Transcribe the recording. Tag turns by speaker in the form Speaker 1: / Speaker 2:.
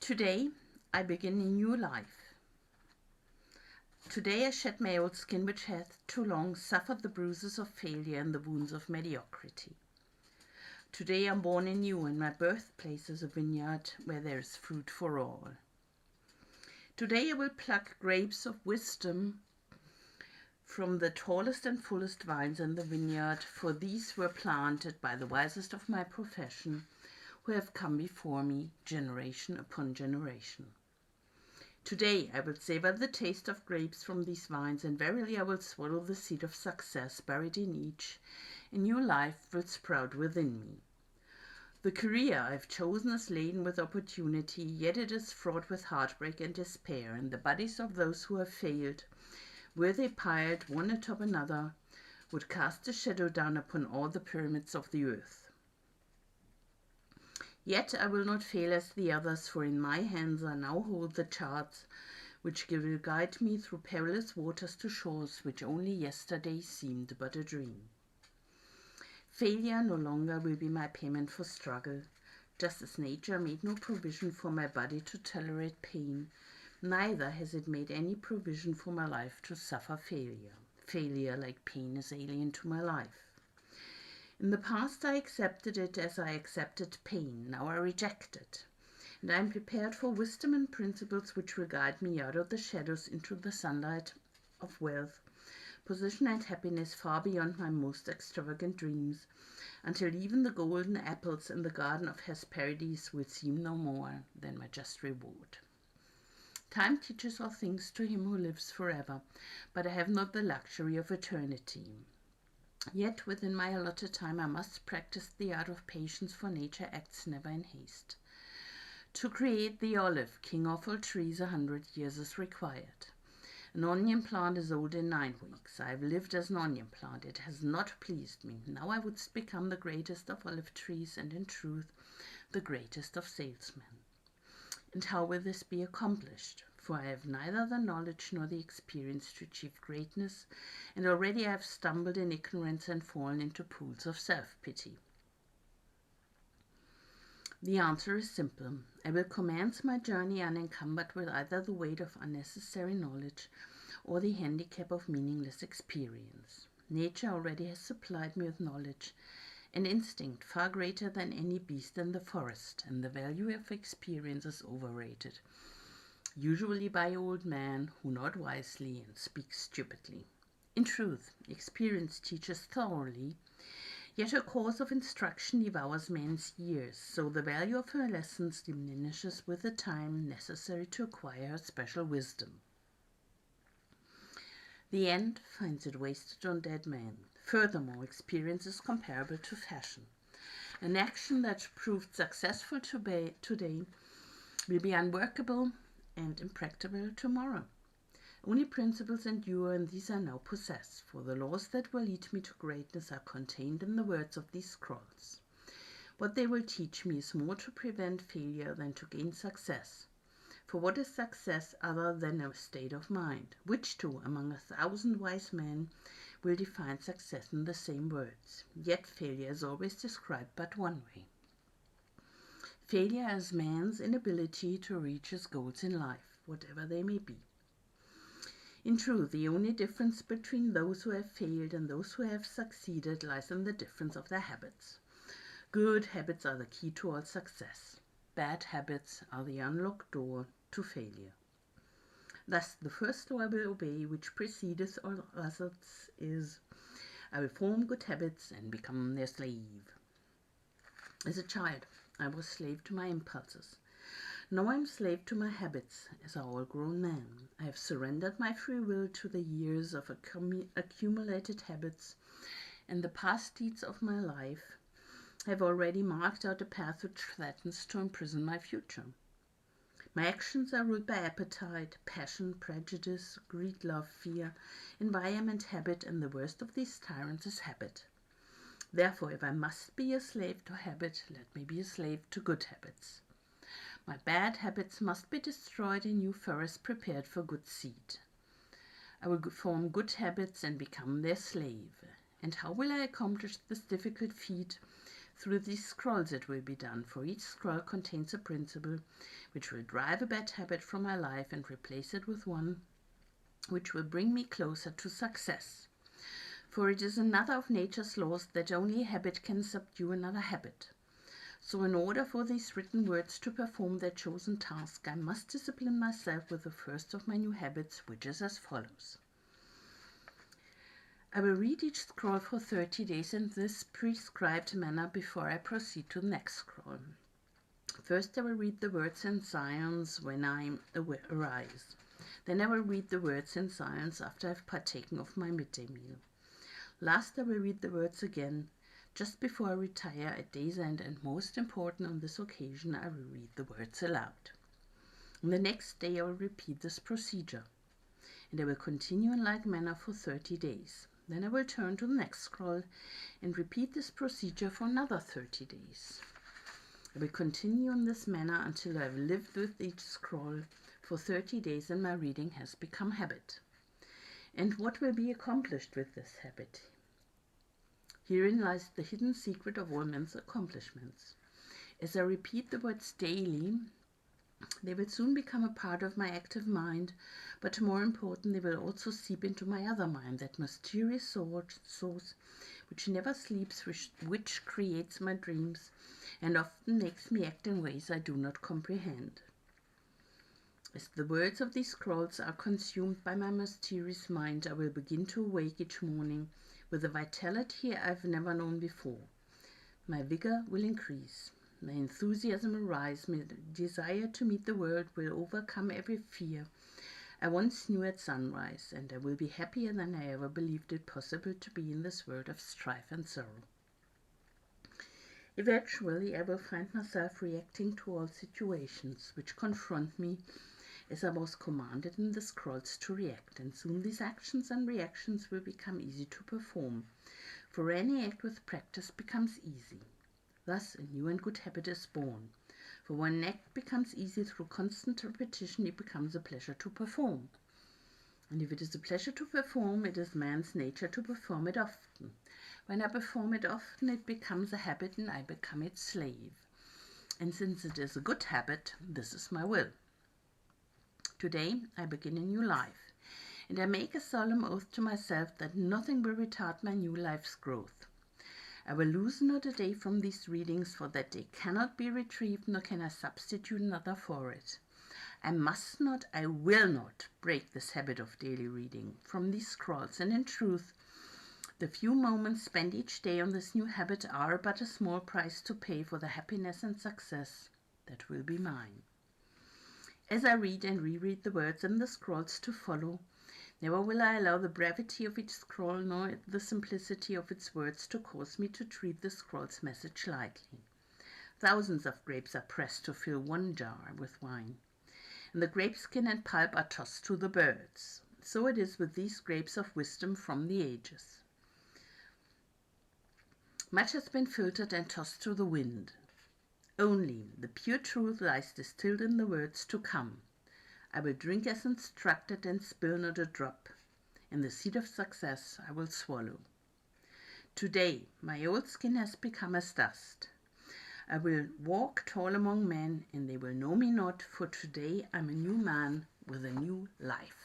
Speaker 1: Today, I begin a new life. Today I shed my old skin which hath too long suffered the bruises of failure and the wounds of mediocrity. Today I'm born anew, and my birthplace is a vineyard where there is fruit for all. Today I will pluck grapes of wisdom from the tallest and fullest vines in the vineyard, for these were planted by the wisest of my profession, who have come before me, generation upon generation. Today I will savor the taste of grapes from these vines, and verily I will swallow the seed of success buried in each. A new life will sprout within me. The career I have chosen is laden with opportunity, yet it is fraught with heartbreak and despair, and the bodies of those who have failed, were they piled one atop another, would cast a shadow down upon all the pyramids of the earth. Yet I will not fail as the others, for in my hands I now hold the charts which will guide me through perilous waters to shores which only yesterday seemed but a dream. Failure no longer will be my payment for struggle. Just as nature made no provision for my body to tolerate pain, neither has it made any provision for my life to suffer failure. Failure, like pain, is alien to my life. In the past I accepted it as I accepted pain. Now I reject it. And I am prepared for wisdom and principles which will guide me out of the shadows into the sunlight of wealth, position and happiness far beyond my most extravagant dreams, until even the golden apples in the garden of Hesperides will seem no more than my just reward. Time teaches all things to him who lives forever, but I have not the luxury of eternity. Yet within my allotted time I must practice the art of patience, for nature acts never in haste. To create the olive, king of all trees, 100 years is required. An onion plant is old in 9 weeks. I have lived as an onion plant. It has not pleased me. Now I would become the greatest of olive trees, and in truth, the greatest of salesmen. And how will this be accomplished? For I have neither the knowledge nor the experience to achieve greatness, and already I have stumbled in ignorance and fallen into pools of self-pity. The answer is simple. I will commence my journey unencumbered with either the weight of unnecessary knowledge or the handicap of meaningless experience. Nature already has supplied me with knowledge, an instinct far greater than any beast in the forest, and the value of experience is overrated, usually by old men who nod wisely and speak stupidly. In truth, experience teaches thoroughly, yet her course of instruction devours men's years, so the value of her lessons diminishes with the time necessary to acquire her special wisdom. The end finds it wasted on dead men. Furthermore, experience is comparable to fashion. An action that proved successful today will be unworkable and impracticable tomorrow. Only principles endure, and these I now possess, for the laws that will lead me to greatness are contained in the words of these scrolls. What they will teach me is more to prevent failure than to gain success. For what is success other than a state of mind? Which two, among 1,000 wise men, will define success in the same words? Yet failure is always described but one way. Failure is man's inability to reach his goals in life, whatever they may be. In truth, the only difference between those who have failed and those who have succeeded lies in the difference of their habits. Good habits are the key to all success. Bad habits are the unlocked door to failure. Thus, the first law I will obey, which precedeth all others, is, I will form good habits and become their slave. As a child, I was slave to my impulses. Now I am slave to my habits as an all-grown man. I have surrendered my free will to the years of accumulated habits, and the past deeds of my life have already marked out a path which threatens to imprison my future. My actions are ruled by appetite, passion, prejudice, greed, love, fear, environment, habit, and the worst of these tyrants is habit. Therefore, if I must be a slave to habit, let me be a slave to good habits. My bad habits must be destroyed and new forests prepared for good seed. I will form good habits and become their slave. And how will I accomplish this difficult feat? Through these scrolls it will be done, for each scroll contains a principle which will drive a bad habit from my life and replace it with one which will bring me closer to success. For it is another of nature's laws that only a habit can subdue another habit. So in order for these written words to perform their chosen task, I must discipline myself with the first of my new habits, which is as follows. I will read each scroll for 30 days in this prescribed manner before I proceed to the next scroll. First I will read the words in silence when I arise. Then I will read the words in silence after I have partaken of my midday meal. Last I will read the words again just before I retire at day's end, and most important on this occasion, I will read the words aloud. On the next day I will repeat this procedure, and I will continue in like manner for 30 days. Then I will turn to the next scroll and repeat this procedure for another 30 days. I will continue in this manner until I have lived with each scroll for 30 days and my reading has become habit. And what will be accomplished with this habit? Herein lies the hidden secret of all men's accomplishments. As I repeat the words daily, they will soon become a part of my active mind, but more important, they will also seep into my other mind, that mysterious source which never sleeps, which creates my dreams and often makes me act in ways I do not comprehend. As the words of these scrolls are consumed by my mysterious mind, I will begin to awake each morning with a vitality I've never known before. My vigor will increase. My enthusiasm will rise. My desire to meet the world will overcome every fear I once knew at sunrise, and I will be happier than I ever believed it possible to be in this world of strife and sorrow. Eventually, I will find myself reacting to all situations which confront me as I was commanded in the scrolls to react, and soon these actions and reactions will become easy to perform, for any act with practice becomes easy. Thus, a new and good habit is born, for when an act becomes easy through constant repetition, it becomes a pleasure to perform. And if it is a pleasure to perform, it is man's nature to perform it often. When I perform it often, it becomes a habit and I become its slave. And since it is a good habit, this is my will. Today, I begin a new life, and I make a solemn oath to myself that nothing will retard my new life's growth. I will lose not a day from these readings, for that day cannot be retrieved, nor can I substitute another for it. I must not, I will not break this habit of daily reading from these scrolls, and in truth, the few moments spent each day on this new habit are but a small price to pay for the happiness and success that will be mine. As I read and reread the words in the scrolls to follow, never will I allow the brevity of each scroll nor the simplicity of its words to cause me to treat the scroll's message lightly. Thousands of grapes are pressed to fill one jar with wine, and the grape skin and pulp are tossed to the birds. So it is with these grapes of wisdom from the ages. Much has been filtered and tossed to the wind. Only the pure truth lies distilled in the words to come. I will drink as instructed and spill not a drop, and the seed of success I will swallow. Today my old skin has become as dust. I will walk tall among men, and they will know me not, for today I'm a new man with a new life.